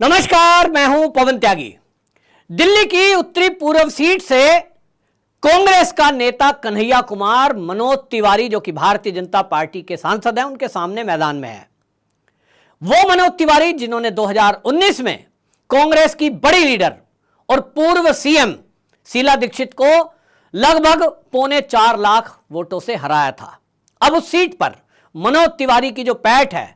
नमस्कार, मैं हूं पवन त्यागी। दिल्ली की उत्तरी पूर्व सीट से कांग्रेस का नेता कन्हैया कुमार मनोज तिवारी, जो कि भारतीय जनता पार्टी के सांसद हैं, उनके सामने मैदान में है। वो मनोज तिवारी जिन्होंने 2019 में कांग्रेस की बड़ी लीडर और पूर्व सीएम शीला दीक्षित को लगभग 4.25 लाख वोटों से हराया था। अब उस सीट पर मनोज तिवारी की जो पैठ है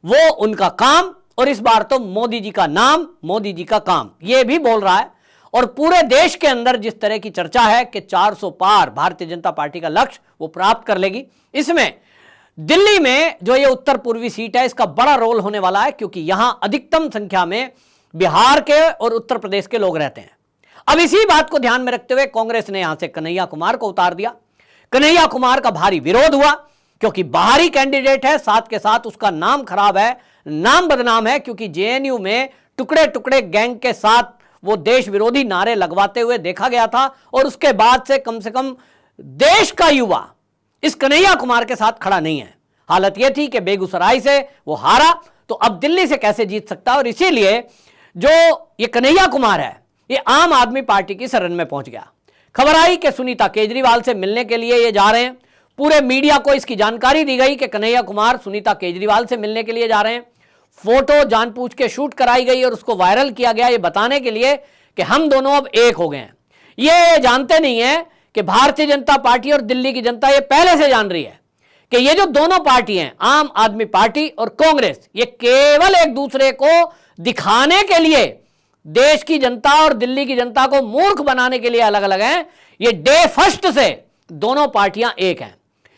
वो उनका काम, और इस बार तो मोदी जी का नाम, मोदी जी का काम, यह भी बोल रहा है। और पूरे देश के अंदर जिस तरह की चर्चा है कि 400 पार भारतीय जनता पार्टी का लक्ष्य वो प्राप्त कर लेगी, इसमें दिल्ली में जो ये उत्तर पूर्वी सीट है इसका बड़ा रोल होने वाला है, क्योंकि यहां अधिकतम संख्या में बिहार के और उत्तर प्रदेश के लोग रहते हैं। अब इसी बात को ध्यान में रखते हुए कांग्रेस ने यहां से कन्हैया कुमार को उतार दिया। कन्हैया कुमार का भारी विरोध हुआ, क्योंकि बाहरी कैंडिडेट है, साथ के साथ उसका नाम खराब है, नाम बदनाम है, क्योंकि जेएनयू में टुकड़े टुकड़े गैंग के साथ वो देश विरोधी नारे लगवाते हुए देखा गया था। और उसके बाद से कम देश का युवा इस कन्हैया कुमार के साथ खड़ा नहीं है। हालत यह थी कि बेगूसराय से वो हारा, तो अब दिल्ली से कैसे जीत सकता है। और इसीलिए जो ये कन्हैया कुमार है ये आम आदमी पार्टी की शरण में पहुंच गया। खबर आई कि सुनीता केजरीवाल से मिलने के लिए ये जा रहे हैं। पूरे मीडिया को इसकी जानकारी दी गई कि कन्हैया कुमार सुनीता केजरीवाल से मिलने के लिए जा रहे हैं। फोटो जानबूझ के शूट कराई गई और उसको वायरल किया गया, ये बताने के लिए कि हम दोनों अब एक हो गए हैं। ये जानते नहीं है कि भारतीय जनता पार्टी और दिल्ली की जनता ये पहले से जान रही है कि ये जो दोनों पार्टी हैं, आम आदमी पार्टी और कांग्रेस, ये केवल एक दूसरे को दिखाने के लिए, देश की जनता और दिल्ली की जनता को मूर्ख बनाने के लिए अलग अलग हैं। ये डे फर्स्ट से दोनों पार्टियां एक हैं।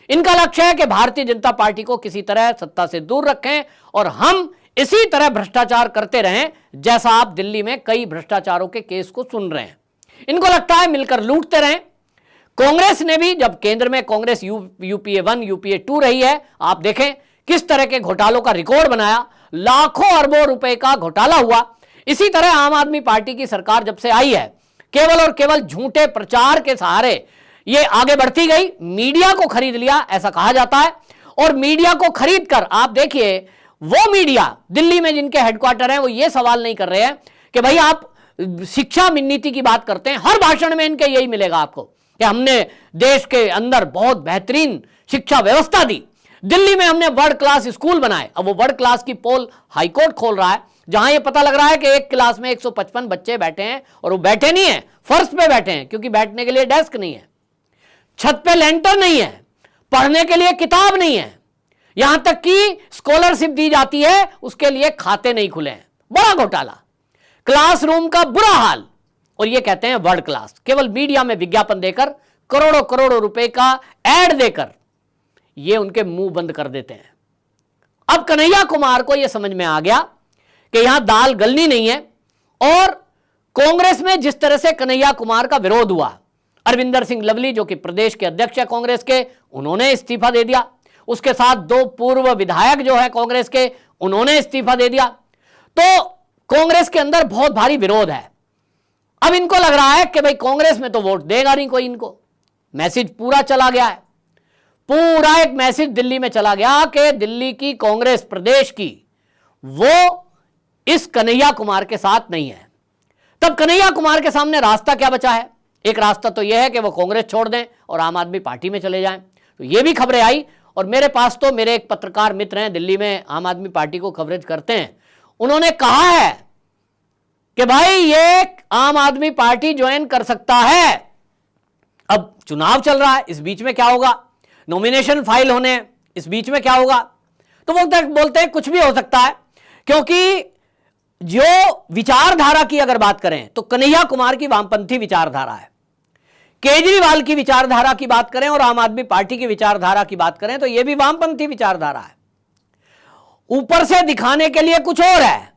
इनका लक्ष्य है कि भारतीय जनता पार्टी को किसी तरह सत्ता से दूर रखें और हम इसी तरह भ्रष्टाचार करते रहें, जैसा आप दिल्ली में कई भ्रष्टाचारों के केस को सुन रहे हैं। इनको लगता है मिलकर लूटते रहें। कांग्रेस ने भी, जब केंद्र में कांग्रेस यूपीए 1 यूपीए 2 रही है, आप देखें किस तरह के घोटालों का रिकॉर्ड बनाया, लाखों अरबों रुपए का घोटाला हुआ। इसी तरह आम आदमी पार्टी की सरकार जब से आई है, केवल और केवल झूठे प्रचार के सहारे ये आगे बढ़ती गई। मीडिया को खरीद लिया, ऐसा कहा जाता है। और मीडिया को खरीद कर आप देखिए, वो मीडिया दिल्ली में जिनके हेडक्वार्टर हैं वो ये सवाल नहीं कर रहे हैं कि भाई आप शिक्षा नीति की बात करते हैं, हर भाषण में इनके यही मिलेगा आपको कि हमने देश के अंदर बहुत बेहतरीन शिक्षा व्यवस्था दी, दिल्ली में हमने वर्ल्ड क्लास स्कूल बनाए। अब वो वर्ल्ड क्लास की पोल हाईकोर्ट खोल रहा है, जहां ये पता लग रहा है कि एक क्लास में 155 बच्चे बैठे हैं, और वो बैठे नहीं है, फर्श पे बैठे हैं, क्योंकि बैठने के लिए डेस्क नहीं है, छत पे लेंटर नहीं है, पढ़ने के लिए किताब नहीं है, यहां तक कि स्कॉलरशिप दी जाती है उसके लिए खाते नहीं खुले हैं। बड़ा घोटाला, क्लासरूम का बुरा हाल, और ये कहते हैं वर्ल्ड क्लास। केवल मीडिया में विज्ञापन देकर, करोड़ों करोड़ों रुपए का एड देकर ये उनके मुंह बंद कर देते हैं। अब कन्हैया कुमार को यह समझ में आ गया कि यहां दाल गलनी नहीं है। और कांग्रेस में जिस तरह से कन्हैया कुमार का विरोध हुआ, अरविंदर सिंह लवली जो कि प्रदेश के अध्यक्ष है कांग्रेस के, उन्होंने इस्तीफा दे दिया। उसके साथ 2 पूर्व विधायक जो है कांग्रेस के, उन्होंने इस्तीफा दे दिया। तो कांग्रेस के अंदर बहुत भारी विरोध है। अब इनको लग रहा है कि भाई कांग्रेस में तो वोट देगा नहीं कोई इनको। मैसेज पूरा चला गया है, पूरा एक मैसेज दिल्ली में चला गया कि दिल्ली की कांग्रेस प्रदेश की वो इस कन्हैया कुमार के साथ नहीं है। तब कन्हैया कुमार के सामने रास्ता क्या बचा है? एक रास्ता तो यह है कि वो कांग्रेस छोड़ दें और आम आदमी पार्टी में चले जाएं। तो ये भी खबरें आई, और मेरे पास तो मेरे एक पत्रकार मित्र हैं दिल्ली में, आम आदमी पार्टी को कवरेज करते हैं, उन्होंने कहा है कि भाई ये आम आदमी पार्टी ज्वाइन कर सकता है। अब चुनाव चल रहा है, इस बीच में क्या होगा, नॉमिनेशन फाइल होने, इस बीच में क्या होगा, तो वो बोलते हैं कुछ भी हो सकता है। क्योंकि जो विचारधारा की अगर बात करें तो कन्हैया कुमार की वामपंथी विचारधारा है, केजरीवाल की विचारधारा की बात करें और आम आदमी पार्टी की विचारधारा की बात करें तो यह भी वामपंथी विचारधारा है। ऊपर से दिखाने के लिए कुछ और है,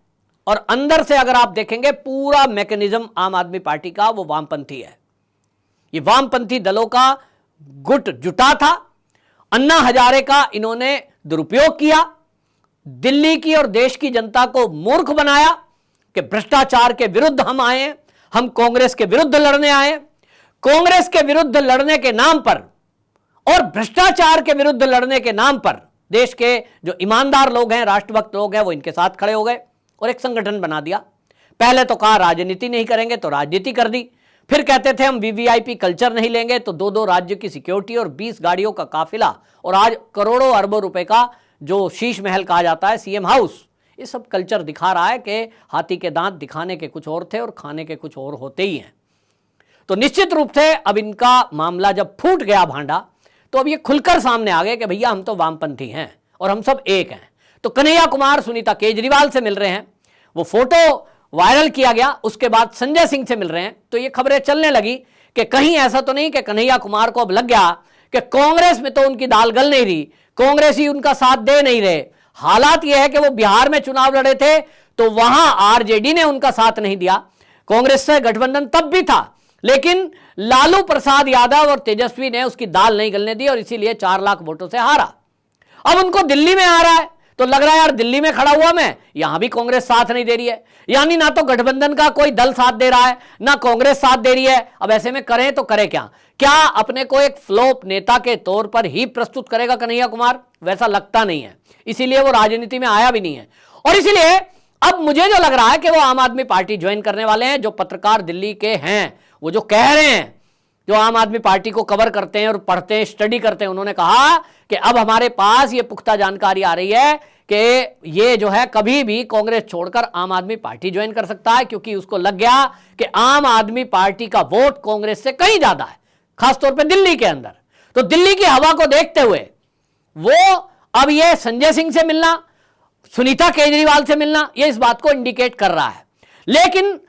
और अंदर से अगर आप देखेंगे पूरा मैकेनिज्म आम आदमी पार्टी का वो वामपंथी है। ये वामपंथी दलों का गुट जुटा था। अन्ना हजारे का इन्होंने दुरुपयोग किया, दिल्ली की और देश की जनता को मूर्ख बनाया कि भ्रष्टाचार के विरुद्ध हम आए हैं, हम कांग्रेस के विरुद्ध लड़ने आए। कांग्रेस के विरुद्ध लड़ने के नाम पर और भ्रष्टाचार के विरुद्ध लड़ने के नाम पर देश के जो ईमानदार लोग हैं, राष्ट्रभक्त लोग हैं, वो इनके साथ खड़े हो गए और एक संगठन बना दिया पहले तो कहा राजनीति नहीं करेंगे, तो राजनीति कर दी। फिर कहते थे हम वीवीआईपी कल्चर नहीं लेंगे, तो 2-2 राज्यों की सिक्योरिटी और 20 गाड़ियों का काफिला, और आज करोड़ों अरबों रुपए का जो शीश महल कहा जाता है, सीएम हाउस, ये सब कल्चर दिखा रहा है कि हाथी के दांत दिखाने के कुछ और थे और खाने के कुछ और होते ही हैं। तो निश्चित रूप से अब इनका मामला जब फूट गया भांडा, तो अब ये खुलकर सामने आ गए कि भैया हम तो वामपंथी हैं और हम सब एक हैं। तो कन्हैया कुमार सुनीता केजरीवाल से मिल रहे हैं, वो फोटो वायरल किया गया, उसके बाद संजय सिंह से मिल रहे हैं। तो ये खबरें चलने लगी कि कहीं ऐसा तो नहीं कि कन्हैया कुमार को अब लग गया कि कांग्रेस में तो उनकी दाल गल नहीं रही, कांग्रेस ही उनका साथ दे नहीं रहे। हालात यह है कि वो बिहार में चुनाव लड़े थे तो वहां आरजेडी ने उनका साथ नहीं दिया, कांग्रेस से गठबंधन तब भी था, लेकिन लालू प्रसाद यादव और तेजस्वी ने उसकी दाल नहीं गलने दी और इसीलिए 4 लाख वोटों से हारा। अब उनको दिल्ली में आ रहा है तो लग रहा है यार दिल्ली में खड़ा हुआ मैं, यहां भी कांग्रेस साथ नहीं दे रही है, यानी ना तो गठबंधन का कोई दल साथ दे रहा है ना कांग्रेस साथ दे रही है। अब ऐसे में करें तो करें क्या? क्या अपने को एक फ्लॉप नेता के तौर पर ही प्रस्तुत करेगा कन्हैया कुमार? वैसा लगता नहीं है, इसीलिए वो राजनीति में आया भी नहीं है। और इसीलिए अब मुझे जो लग रहा है कि वो आम आदमी पार्टी ज्वाइन करने वाले हैं। जो पत्रकार दिल्ली के हैं वो जो कह रहे हैं, जो आम आदमी पार्टी को कवर करते हैं और पढ़ते हैं, स्टडी करते हैं, उन्होंने कहा कि अब हमारे पास ये पुख्ता जानकारी आ रही है कि ये जो है कभी भी कांग्रेस छोड़कर आम आदमी पार्टी ज्वाइन कर सकता है, क्योंकि उसको लग गया कि आम आदमी पार्टी का वोट कांग्रेस से कहीं ज्यादा है, खासतौर पर दिल्ली के अंदर। तो दिल्ली की हवा को देखते हुए वो अब ये संजय सिंह से मिलना, सुनीता केजरीवाल से मिलना, ये इस बात को इंडिकेट कर रहा है। लेकिन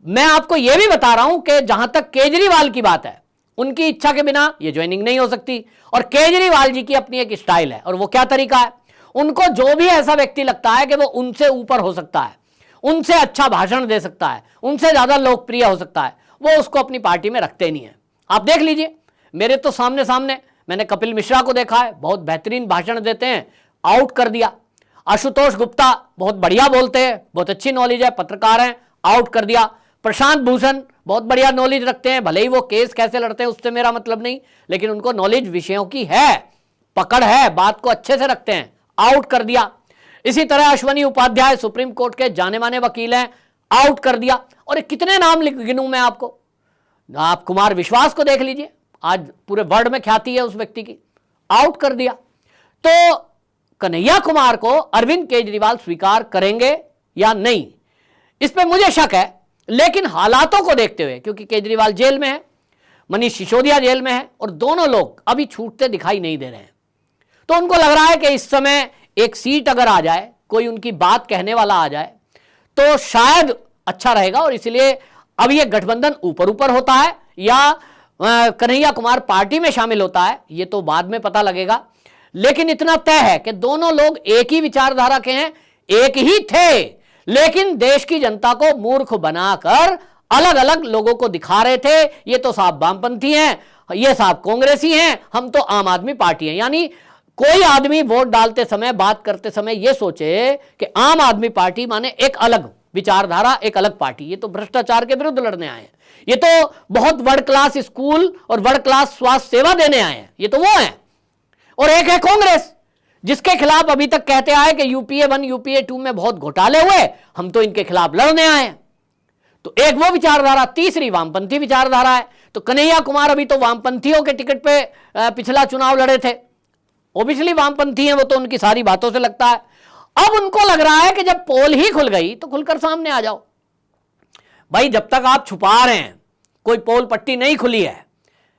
मैं आपको यह भी बता रहा हूं कि जहां तक केजरीवाल की बात है, उनकी इच्छा के बिना यह ज्वाइनिंग नहीं हो सकती। और केजरीवाल जी की अपनी एक स्टाइल है, और वो क्या तरीका है, उनको जो भी ऐसा व्यक्ति लगता है कि वो उनसे ऊपर हो सकता है, उनसे अच्छा भाषण दे सकता है, उनसे ज्यादा लोकप्रिय हो सकता है, वो उसको अपनी पार्टी में रखते नहीं है। आप देख लीजिए, मेरे तो सामने सामने मैंने कपिल मिश्रा को देखा है, बहुत बेहतरीन भाषण देते हैं, आउट कर दिया। आशुतोष गुप्ता बहुत बढ़िया बोलते हैं, बहुत अच्छी नॉलेज है, पत्रकार हैं, आउट कर दिया। प्रशांत भूषण बहुत बढ़िया नॉलेज रखते हैं, भले ही वो केस कैसे लड़ते हैं उससे मेरा मतलब नहीं, लेकिन उनको नॉलेज विषयों की है, पकड़ है, बात को अच्छे से रखते हैं, आउट कर दिया। इसी तरह अश्वनी उपाध्याय सुप्रीम कोर्ट के जाने माने वकील हैं, आउट कर दिया। और कितने नाम गिनूं मैं आपको, आप कुमार विश्वास को देख लीजिए, आज पूरे वर्ल्ड में ख्याति है उस व्यक्ति की, आउट कर दिया। तो कन्हैया कुमार को अरविंद केजरीवाल स्वीकार करेंगे या नहीं, इस पर मुझे शक है। लेकिन हालातों को देखते हुए, क्योंकि केजरीवाल जेल में है, मनीष सिसोदिया जेल में है, और दोनों लोग अभी छूटते दिखाई नहीं दे रहे हैं, तो उनको लग रहा है कि इस समय एक सीट अगर आ जाए, कोई उनकी बात कहने वाला आ जाए, तो शायद अच्छा रहेगा। और इसलिए अब ये गठबंधन ऊपर ऊपर होता है या कन्हैया कुमार पार्टी में शामिल होता है, ये तो बाद में पता लगेगा। लेकिन इतना तय है कि दोनों लोग एक ही विचारधारा के हैं, एक ही थे, लेकिन देश की जनता को मूर्ख बनाकर अलग अलग लोगों को दिखा रहे थे। ये तो साहब वामपंथी हैं, ये साहब कांग्रेसी हैं, हम तो आम आदमी पार्टी हैं। यानी कोई आदमी वोट डालते समय, बात करते समय ये सोचे कि आम आदमी पार्टी माने एक अलग विचारधारा, एक अलग पार्टी, ये तो भ्रष्टाचार के विरुद्ध लड़ने आए हैं, ये तो बहुत वर्ल्ड क्लास स्कूल और वर्ल्ड क्लास स्वास्थ्य सेवा देने आए हैं, ये तो वो हैं। और एक है कांग्रेस, जिसके खिलाफ अभी तक कहते आए कि यूपीए 1 यूपीए 2 में बहुत घोटाले हुए, हम तो इनके खिलाफ लड़ने आए हैं। तो एक वो विचारधारा, तीसरी वामपंथी विचारधारा है। तो कन्हैया कुमार अभी तो वामपंथियों के टिकट पे पिछला चुनाव लड़े थे, ओबियसली वामपंथी हैं वो, तो उनकी सारी बातों से लगता है। अब उनको लग रहा है कि जब पोल ही खुल गई तो खुलकर सामने आ जाओ। भाई जब तक आप छुपा रहे हैं, कोई पोल पट्टी नहीं खुली है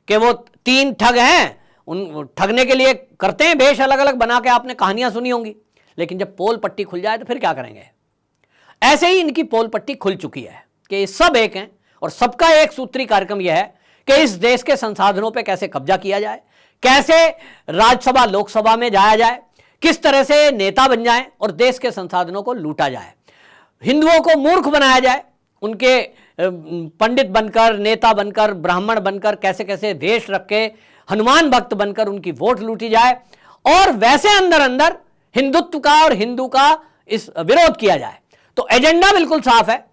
कि वो 3 ठग हैं, उन ठगने के लिए करते हैं भेष अलग अलग बना के, आपने कहानियां सुनी होंगी। लेकिन जब पोल पट्टी खुल जाए तो फिर क्या करेंगे? ऐसे ही इनकी पोल पट्टी खुल चुकी है कि सब एक हैं और सबका एक सूत्री कार्यक्रम यह है कि इस देश के संसाधनों पे कैसे कब्जा किया जाए, कैसे राज्यसभा लोकसभा में जाया जाए, किस तरह से नेता बन जाए और देश के संसाधनों को लूटा जाए, हिंदुओं को मूर्ख बनाया जाए, उनके पंडित बनकर, नेता बनकर, ब्राह्मण बनकर, कैसे कैसे वेश रख के हनुमान भक्त बनकर उनकी वोट लूटी जाए, और वैसे अंदर अंदर हिंदुत्व का और हिंदू का इस विरोध किया जाए। तो एजेंडा बिल्कुल साफ है,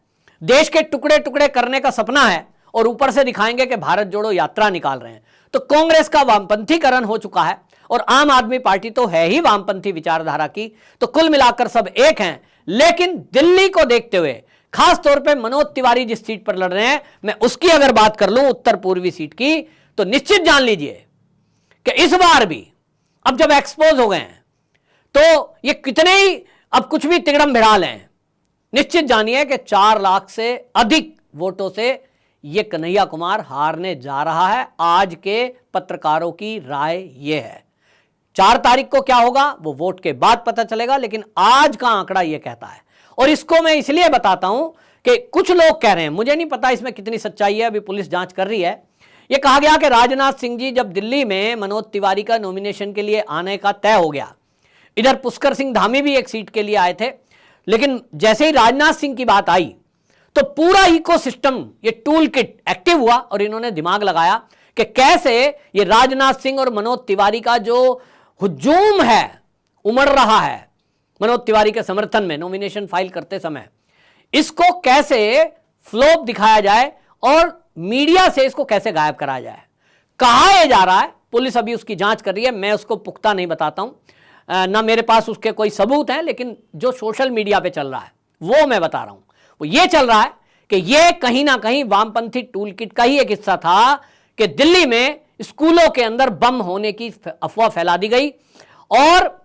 देश के टुकड़े टुकड़े करने का सपना है, और ऊपर से दिखाएंगे कि भारत जोड़ो यात्रा निकाल रहे हैं। तो कांग्रेस का वामपंथीकरण हो चुका है और आम आदमी पार्टी तो है ही वामपंथी विचारधारा की। तो कुल मिलाकर सब एक हैं। लेकिन दिल्ली को देखते हुए खास तौर पे मनोज तिवारी जिस सीट पर लड़ रहे हैं, मैं उसकी अगर बात कर लूं उत्तर पूर्वी सीट की, तो निश्चित जान लीजिए कि इस बार भी अब जब एक्सपोज हो गए हैं तो ये कितने ही अब कुछ भी तिगड़म भिड़ा लें, निश्चित जानिए कि 4 लाख से अधिक वोटों से ये कन्हैया कुमार हारने जा रहा है। आज के पत्रकारों की राय यह है। 4 तारीख को क्या होगा वो वोट के बाद पता चलेगा, लेकिन आज का आंकड़ा यह कहता है। और इसको मैं इसलिए बताता हूं कि कुछ लोग कह रहे हैं, मुझे नहीं पता इसमें कितनी सच्चाई है, अभी पुलिस जांच कर रही है। यह कहा गया कि राजनाथ सिंह जी जब दिल्ली में मनोज तिवारी का नॉमिनेशन के लिए आने का तय हो गया, इधर पुष्कर सिंह धामी भी एक सीट के लिए आए थे, लेकिन जैसे ही राजनाथ सिंह की बात आई तो पूरा इकोसिस्टम, ये टूल किट एक्टिव हुआ और इन्होंने दिमाग लगाया कि कैसे ये राजनाथ सिंह और मनोज तिवारी का जो हुजूम है, उमड़ रहा है मनोज तिवारी के समर्थन में नॉमिनेशन फाइल करते समय, इसको कैसे फ्लॉप दिखाया जाए और मीडिया से इसको कैसे गायब कराया जाए। कहा यह जा रहा है, पुलिस अभी उसकी जांच कर रही है, मैं उसको पुख्ता नहीं बताता हूं, ना मेरे पास उसके कोई सबूत हैं, लेकिन जो सोशल मीडिया पे चल रहा है वो मैं बता रहा हूं। वो ये चल रहा है कि ये कहीं ना कहीं वामपंथी टूल किट का ही एक हिस्सा था कि दिल्ली में स्कूलों के अंदर बम होने की अफवाह फैला दी गई और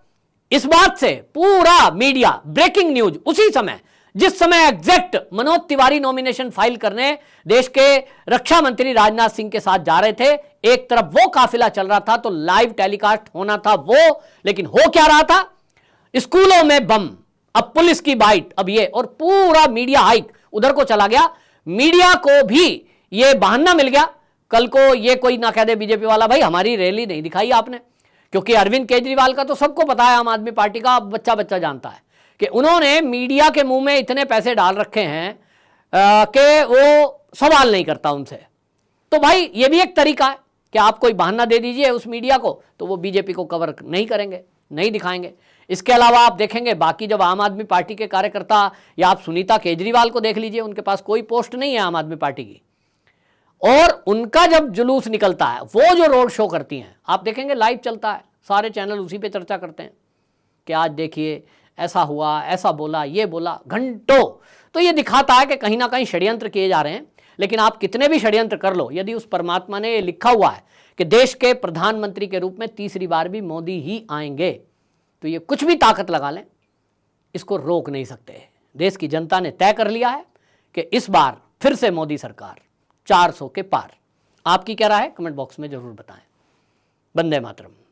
इस बात से पूरा मीडिया, ब्रेकिंग न्यूज, उसी समय जिस समय exact Manoj Tiwari nomination file करने देश के रक्षा मंत्री राजनाथ सिंह के साथ जा रहे थे, एक तरफ वो काफिला चल रहा था तो लाइव टेलीकास्ट होना था वो, लेकिन हो क्या रहा था, स्कूलों में बम, अब पुलिस की बाइट, अब ये, और पूरा मीडिया हाइक उधर को चला गया। मीडिया को भी ये बहाना मिल गया, कल को ये कोई ना कह दे बीजेपी वाला भाई हमारी रैली नहीं दिखाई आपने, क्योंकि अरविंद केजरीवाल का तो सबको पता है, आम आदमी पार्टी का बच्चा बच्चा जानता है कि उन्होंने मीडिया के मुंह में इतने पैसे डाल रखे हैं कि वो सवाल नहीं करता उनसे। तो भाई ये भी एक तरीका है कि आप कोई बहाना दे दीजिए उस मीडिया को तो वो बीजेपी को कवर नहीं करेंगे, नहीं दिखाएंगे। इसके अलावा आप देखेंगे बाकी जब आम आदमी पार्टी के कार्यकर्ता, या आप सुनीता केजरीवाल को देख लीजिए, उनके पास कोई पोस्ट नहीं है आम आदमी पार्टी की, और उनका जब जुलूस निकलता है, वो जो रोड शो करती हैं, आप देखेंगे लाइव चलता है, सारे चैनल उसी पे चर्चा करते हैं कि आज देखिए ऐसा हुआ, ऐसा बोला, ये बोला, घंटों। तो ये दिखाता है कि कहीं ना कहीं षड्यंत्र किए जा रहे हैं। लेकिन आप कितने भी षड्यंत्र कर लो, यदि उस परमात्मा ने लिखा हुआ है कि देश के प्रधानमंत्री के रूप में तीसरी बार भी मोदी ही आएंगे, तो ये कुछ भी ताकत लगा लें, इसको रोक नहीं सकते। देश की जनता ने तय कर लिया है कि इस बार फिर से मोदी सरकार 400 के पार। आपकी क्या राय है, कमेंट बॉक्स में जरूर बताएं। वंदे मातरम।